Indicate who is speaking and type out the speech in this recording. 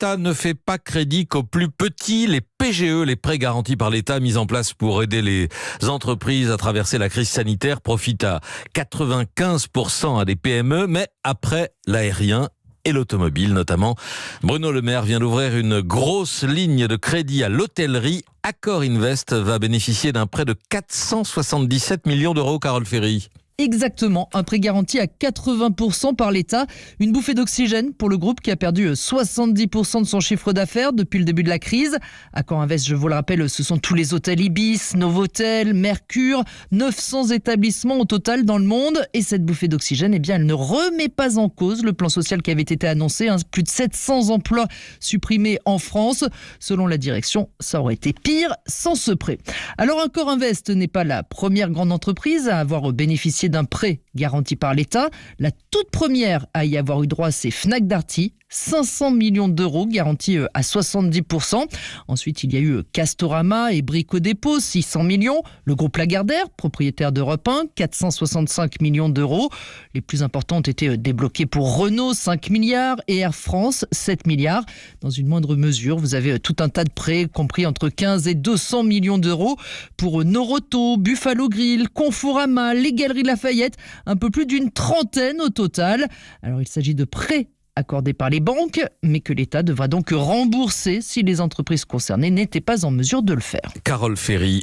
Speaker 1: l'État ne fait pas crédit qu'aux plus petits. Les PGE, les prêts garantis par l'État mis en place pour aider les entreprises à traverser la crise sanitaire, profitent à 95% à des PME, mais après l'aérien et l'automobile notamment. Bruno Le Maire vient d'ouvrir une grosse ligne de crédit à l'hôtellerie. Accor Invest va bénéficier d'un prêt de 477 millions d'euros, Carole Ferry.
Speaker 2: Exactement, un prêt garanti à 80% par l'État. Une bouffée d'oxygène pour le groupe qui a perdu 70% de son chiffre d'affaires depuis le début de la crise. Accor Invest, je vous le rappelle, ce sont tous les hôtels Ibis, Novotel, Mercure, 900 établissements au total dans le monde. Et cette bouffée d'oxygène, elle ne remet pas en cause le plan social qui avait été annoncé. Plus de 700 emplois supprimés en France. Selon la direction, ça aurait été pire sans ce prêt. Alors Accor Invest n'est pas la première grande entreprise à avoir bénéficié d'un prêt garanti par l'État. La toute première à y avoir eu droit, c'est Fnac Darty. 500 millions d'euros garantis à 70%. Ensuite, il y a eu Castorama et Brico Dépôt, 600 millions. Le groupe Lagardère, propriétaire d'Europe 1, 465 millions d'euros. Les plus importants ont été débloqués pour Renault, 5 milliards, et Air France, 7 milliards. Dans une moindre mesure, vous avez tout un tas de prêts, compris entre 15 et 200 millions d'euros pour Noroto, Buffalo Grill, Conforama, les Galeries Lafayette, un peu plus d'une trentaine au total. Alors, il s'agit de prêts accordés par les banques, mais que l'État devra donc rembourser si les entreprises concernées n'étaient pas en mesure de le faire.
Speaker 1: Carole Ferry.